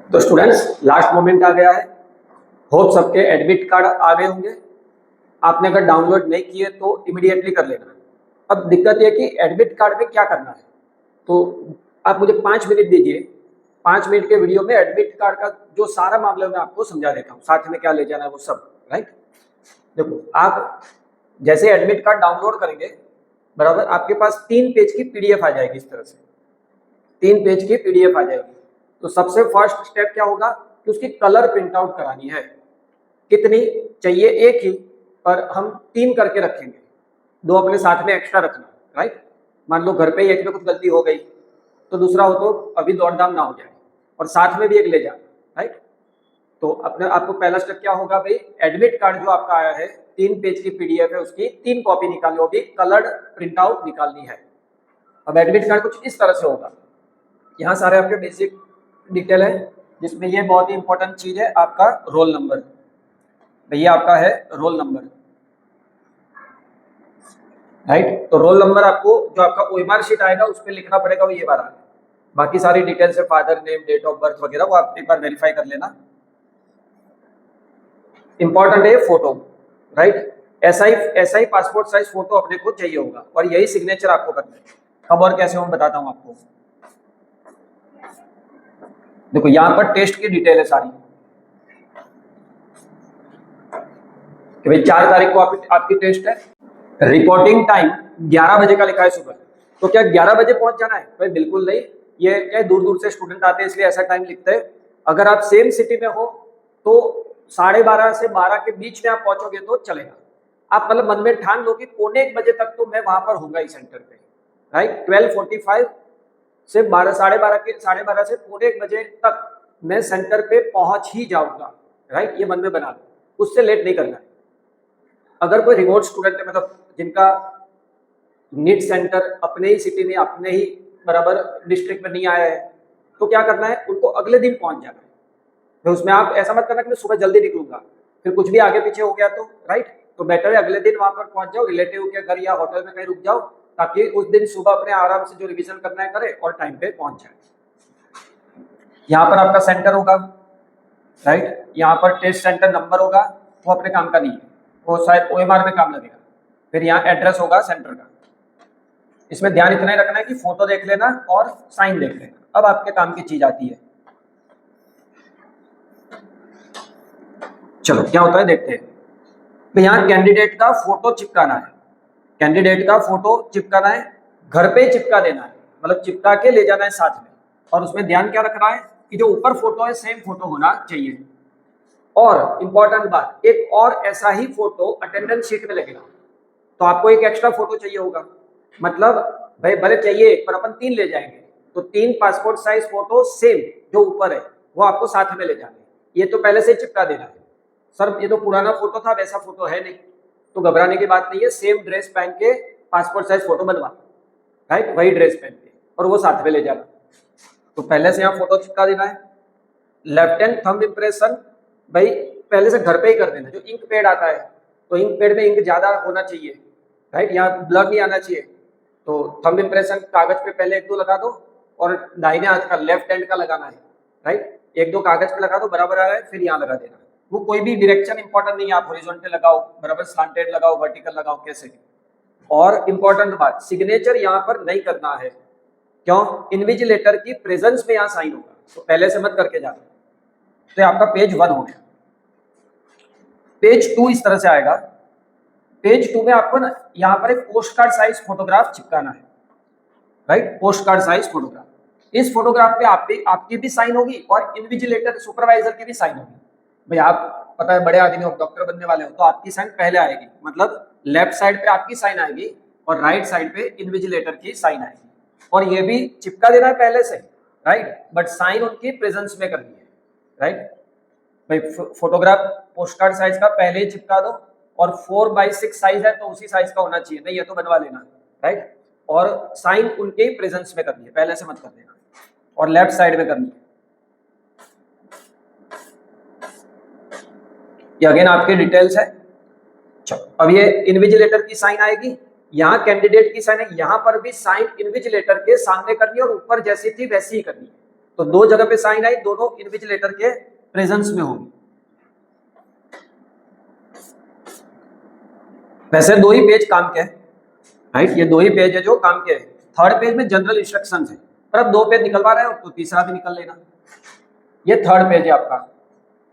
तो students last moment आ गया है। होप सबके एडमिट कार्ड आ गए होंगे। आपने अगर डाउनलोड नहीं किए तो इमीडिएटली कर लेना। अब दिक्कत यह कि एडमिट कार्ड में क्या करना है, तो आप मुझे 5 मिनट दीजिए। 5 मिनट के वीडियो में एडमिट कार्ड का जो सारा मामला मैं आपको समझा देता हूँ, साथ में क्या ले जाना है वो सब। राइट, देखो आप जैसे एडमिट कार्ड डाउनलोड करेंगे बराबर, आपके पास 3 पेज की पीडीएफ आ जाएगी। इस तरह से 3 पेज की पीडीएफ आ जाएगी। तो सबसे फर्स्ट स्टेप क्या होगा कि उसकी कलर प्रिंट आउट करानी है। कितनी चाहिए? एक ही, पर हम 3 करके रखेंगे, 2 अपने साथ में एक्स्ट्रा रखना। राइट, मान लो घर पे एक में कुछ गलती हो गई तो दूसरा हो तो अभी दौड़ दाम ना हो जाए, और साथ में भी एक ले जाना। राइट, तो अपने आपको पहला स्टेप क्या होगा भाई, एडमिट कार्ड जो आपका आया है 3 पेज की पीडीएफ है, उसकी 3 कॉपी निकालनी होगी, कलर्ड प्रिंट आउट निकालनी है। अब एडमिट कार्ड कुछ इस तरह से होगा। यहाँ सारे आपके बेसिक डिटेल है, जिसमें ये बहुत ही इंपॉर्टेंट चीज है आपका रोल नंबर। भैया आपका है रोल नंबर। राइट, तो रोल नंबर आपको जो आपका ओएमआर शीट आएगा उस पर लिखना पड़ेगा, वो ये वाला है। बाकी सारी डिटेल्स है, father name, date of birth वगैरह, वो आप एक बार वेरीफाई कर लेना। इंपॉर्टेंट है फोटो। राइट, ऐसा ही पासपोर्ट साइज फोटो अपने को चाहिए होगा, और यही सिग्नेचर आपको करना है। कब और कैसे मैं बताता हूँ आपको। देखो यहाँ पर टेस्ट की डिटेल है सारी कि भाई 4 तारीख को आपकी टेस्ट है। रिपोर्टिंग टाइम 11 बजे का लिखा है सुबह, तो क्या 11 बजे पहुंच जाना है? भाई बिल्कुल नहीं, ये क्या दूर दूर से स्टूडेंट आते हैं इसलिए ऐसा टाइम लिखते हैं। अगर आप सेम सिटी में हो तो 12:30 से 12 के बीच में आप पहुंचोगे तो चलेगा। आप मतलब मन में ठान लो कि 1:45 तक तो मैं वहां पर होऊंगा इस सेंटर पे। राइट, 12:45 से 12:30 से 1:45 बजे तक मैं सेंटर पे पहुंच ही जाऊंगा। राइट, ये मन में बना लो, उससे लेट नहीं करना है। अगर कोई रिमोट स्टूडेंट है, मतलब जिनका नीट सेंटर अपने ही सिटी में, अपने ही बराबर डिस्ट्रिक्ट में नहीं आया है, तो क्या करना है, उनको अगले दिन पहुंच जाना है। तो उसमें आप ऐसा मत करना कि मैं सुबह जल्दी निकलूंगा फिर कुछ भी आगे पीछे हो गया तो। राइट, तो बेटर है अगले दिन वहां पर पहुंच जाओ, रिलेटिव के घर या होटल में कहीं रुक जाओ, ताकि उस दिन सुबह अपने आराम से जो रिवीजन करना है करे और टाइम पे पहुंच जाए। यहाँ पर आपका सेंटर होगा। राइट, यहाँ पर टेस्ट सेंटर नंबर होगा, वो अपने काम का नहीं है, वो शायद ओएमआर में काम लगेगा। फिर यहाँ एड्रेस होगा सेंटर का। इसमें ध्यान इतना ही रखना है कि फोटो देख लेना और साइन देख लेना। अब आपके काम की चीज आती है, चलो क्या होता है देखते हैं। तो यहाँ कैंडिडेट का फोटो चिपकाना है, कैंडिडेट का फोटो चिपकाना है, घर पे चिपका देना है, मतलब चिपका के ले जाना है साथ में। और उसमें ध्यान क्या रखना है कि जो ऊपर फोटो है सेम फोटो होना चाहिए। और इंपॉर्टेंट बात, एक और ऐसा ही फोटो अटेंडेंस शीट में लगेगा, तो आपको एक एक्स्ट्रा फोटो चाहिए होगा। मतलब भाई भले चाहिए एक, पर अपन 3 ले जाएंगे, तो 3 पासपोर्ट साइज फोटो सेम जो ऊपर है वो आपको साथ में ले जाना है। ये तो पहले से चिपका देना है। सर ये तो पुराना फोटो था, वैसा फोटो है नहीं, तो घबराने की बात नहीं है। सेम ड्रेस पहन के पासपोर्ट साइज फोटो बनवा, राइट, वही ड्रेस पहन के, और वो साथ में ले जाना। तो पहले से यहाँ फोटो चिपका देना है। लेफ्ट हैंड थंब इम्प्रेशन भाई पहले से घर पे ही कर देना। जो इंक पैड आता है, तो इंक पैड में इंक ज्यादा होना चाहिए। राइट, यहाँ ब्लर नहीं आना चाहिए, तो थंब इम्प्रेशन कागज पे पहले 1-2 लगा दो, और दाहिने हाथ का लेफ्ट हैंड का लगाना है। राइट, 1-2 कागज पे लगा दो, बराबर आ रहा है, फिर यहाँ लगा देना। वो कोई भी डायरेक्शन इंपॉर्टेंट नहीं है, आप हॉरिजॉन्टल लगाओ, बराबर स्लैंटेड लगाओ, वर्टिकल लगाओ, कैसे। और इंपॉर्टेंट बात, सिग्नेचर यहाँ पर नहीं करना है। क्यों? इन्विजिलेटर की प्रेजेंस में यहाँ साइन होगा, तो पहले से मत करके जाना। तो आपका पेज 1 हो गया। पेज 2 इस तरह से आएगा। पेज 2 में आपको ना यहाँ पर एक पोस्ट कार्ड साइज फोटोग्राफ चिपकाना है। Right, post card size photograph. इस फोटोग्राफ पे आपकी भी साइन होगी और इन्विजिलेटर सुपरवाइजर की भी साइन होगी। भाई आप पता है बड़े आदमी हो, डॉक्टर बनने वाले हो, तो आपकी साइन पहले आएगी, मतलब लेफ्ट साइड पे आपकी साइन आएगी और राइट साइड पे इन्विजिलेटर की साइन आएगी। और ये भी चिपका देना है पहले से। राइट, बट साइन उनकी प्रेजेंस में करनी है। राइट, भाई फोटोग्राफ पोस्ट कार्ड साइज का पहले ही चिपका दो, और 4/6 साइज है तो उसी साइज का होना चाहिए, नहीं ये तो बनवा लेना। राइट, और साइन उनके प्रेजेंस में करनी है, पहले से मत कर देना, और लेफ्ट साइड में करनी है। ये अगेन आपके डिटेल्स है। चलो अब ये इन्विजिलेटर की साइन आएगी, यहाँ कैंडिडेट की साइन है, यहाँ पर भी साइन इन्विजिलेटर के सामने करनी है, और ऊपर जैसी थी वैसी ही करनी है। तो दो जगह पे साइन आई, दोनों इन्विजिलेटर के प्रेजेंस में होंगी। वैसे दो ही पेज काम के हैं, राइट, ये दो ही पेज है जो काम के हैं। थर्ड पेज में जनरल इंस्ट्रक्शंस है, पर अब दो पेज निकलवा रहे हो तो तीसरा भी निकल लेना। ये थर्ड पेज है आपका,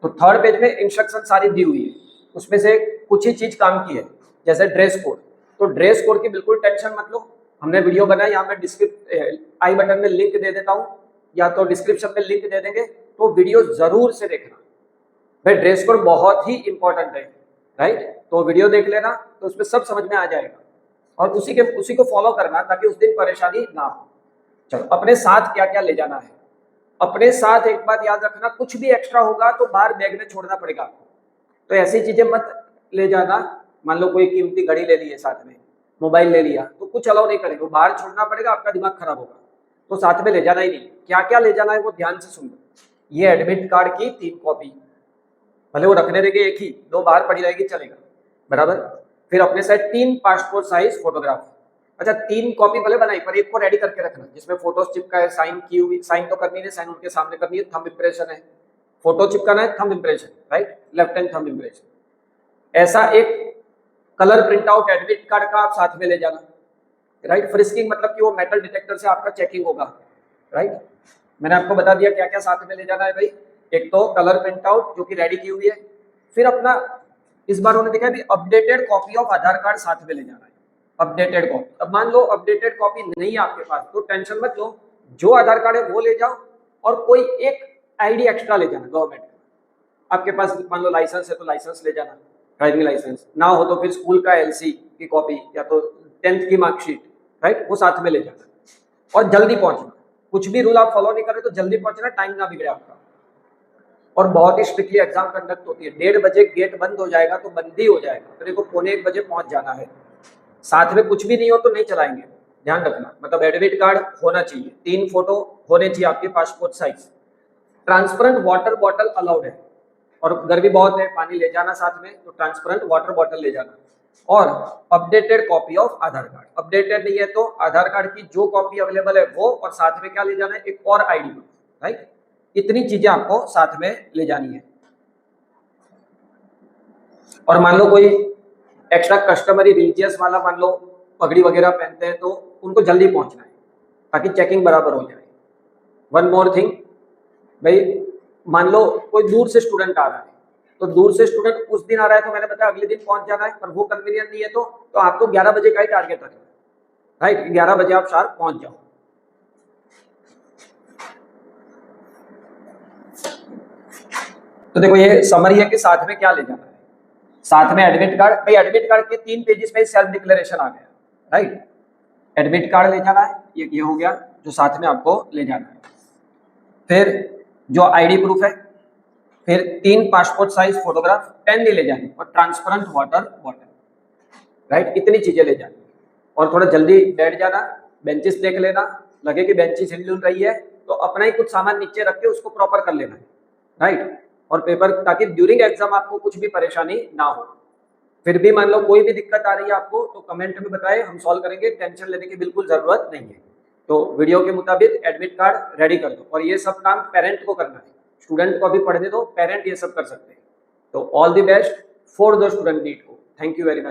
तो थर्ड पेज में इंस्ट्रक्शन सारी दी हुई है, उसमें से कुछ ही चीज काम की है, जैसे ड्रेस कोड। तो ड्रेस कोड की बिल्कुल टेंशन मत लो, हमने वीडियो बनाया, यहाँ मैं आई बटन में लिंक दे देता हूँ या तो डिस्क्रिप्शन में लिंक दे देंगे, तो वीडियो जरूर से देखना भाई, ड्रेस कोड बहुत ही इंपॉर्टेंट है, राइट। तो वीडियो देख लेना, तो उसमें सब समझ में आ जाएगा और उसी को फॉलो करना ताकि उस दिन परेशानी ना हो। चलो, अपने साथ क्या क्या ले जाना है। अपने साथ एक बात याद रखना, कुछ भी एक्स्ट्रा होगा तो बाहर बैग में छोड़ना पड़ेगा आपको, तो ऐसी चीजें मत ले जाना। मान लो कोई कीमती घड़ी ले ली है साथ में, मोबाइल ले लिया, तो कुछ अलाउ नहीं करेगा, बाहर छोड़ना पड़ेगा, आपका दिमाग खराब होगा, तो साथ में ले जाना ही नहीं। क्या क्या ले जाना है वो ध्यान से सुन लो। ये एडमिट कार्ड की 3 कॉपी, भले वो रखने देंगे एक ही, दो बाहर पड़ी रहेगी चलेगा, बराबर। फिर अपने साइड 3 पासपोर्ट साइज फोटोग्राफ। अच्छा, 3 कॉपी भले बनाई पर एक को रेडी करके रखना, जिसमें फोटोज चिपका है, साइन की हुई, साइन तो करनी नहीं, साइन उनके सामने करनी है, थंब इंप्रेशन है, फोटो चिपकाना है, thumb impression, right, left hand thumb impression. ऐसा एक colour print out admit card का आप साथ में ले जाना, राइट। फ्रिस्किंग मतलब कि वो मेटल डिटेक्टर से आपका चेकिंग होगा, राइट। मैंने आपको बता दिया क्या क्या साथ में ले जाना है भाई। एक तो कलर प्रिंट आउट जो कि रेडी की हुई है, फिर अपना इस बार उन्होंने देखा भी updated copy of Aadhaar card साथ में ले जाना है, अपडेटेड कॉपी। अब मान लो अपडेटेड कॉपी नहीं है आपके पास, तो टेंशन मत लो, जो आधार कार्ड है वो ले जाओ और कोई एक आईडी एक्स्ट्रा ले जाना गवर्नमेंट। आपके पास मान लो लाइसेंस है तो लाइसेंस ले जाना, ड्राइविंग लाइसेंस ना हो तो फिर स्कूल का एलसी की कॉपी या तो 10th की मार्कशीट, राइट, वो साथ में ले जाना। और जल्दी पहुंचना, कुछ भी रूल आप फॉलो नहीं कर रहे तो जल्दी पहुंचना, टाइम ना बिगड़े आपका। और बहुत ही स्ट्रिक्टली एग्जाम कंडक्ट होती है, 1:30 बजे गेट बंद हो जाएगा तो बंद ही हो जाएगा, तो देखो 1:45 बजे पहुंच जाना है। साथ में कुछ भी नहीं हो तो नहीं चलाएंगे, ध्यान रखना। मतलब एडमिट कार्ड होना चाहिए, 3 फोटो होने चाहिए आपके passport size. Transparent water bottle allowed है, और गर्मी बहुत है, पानी ले जाना साथ में, तो ट्रांसपेरेंट वाटर बॉटल ले जाना। और updated copy of Aadhaar card, updated नहीं है तो आधार कार्ड की जो कॉपी अवेलेबल है वो, और साथ में क्या ले जाना है, एक और आईडी, राइट। इतनी चीजें आपको साथ में ले जानी है। और मान लो कोई एक्स्ट्रा कस्टमरी रिलीजियस वाला मान लो पगड़ी वगैरह पहनते हैं, तो उनको जल्दी पहुंचना है ताकि चेकिंग बराबर हो जाए। वन मोर थिंग भाई, मान लो कोई दूर से स्टूडेंट आ रहा है, तो दूर से स्टूडेंट उस दिन आ रहा है तो मैंने बताया अगले दिन पहुंच जाना है, पर वो कन्वीनियंट नहीं है तो आपको 11 बजे का ही टारगेट रखना है, राइट। 11 बजे आप शार्प पहुंच जाओ। तो देखो ये समरी है कि साथ में क्या ले जाना है। साथ में एडमिट कार्ड, भाई एडमिट कार्ड के 3 पेजेस में सेल्फ डिक्लेरेशन आ गया, राइट। एडमिट कार्ड ले जाना है, ये हो गया जो साथ में आपको ले जाना है। फिर जो आईडी प्रूफ है, फिर 3 पासपोर्ट साइज फोटोग्राफ, पेन नहीं ले जानी, और ट्रांसपेरेंट वाटर बॉटल, राइट। इतनी चीजें ले जानी। और थोड़ा जल्दी बैठ जाना, बेंचेस देख लेना, लगे कि बेंचेस हिल रही है तो अपना ही कुछ सामान नीचे रख के उसको प्रॉपर कर लेना है, राइट। और पेपर, ताकि ड्यूरिंग एग्जाम आपको कुछ भी परेशानी ना हो। फिर भी मान लो कोई भी दिक्कत आ रही है आपको तो कमेंट में बताएं, हम सॉल्व करेंगे, टेंशन लेने की बिल्कुल जरूरत नहीं है। तो वीडियो के मुताबिक एडमिट कार्ड रेडी कर दो, और ये सब काम पेरेंट को करना है, स्टूडेंट को अभी पढ़ने दो, पेरेंट ये सब कर सकते हैं। तो all the best for the student NEET को। Thank you very much.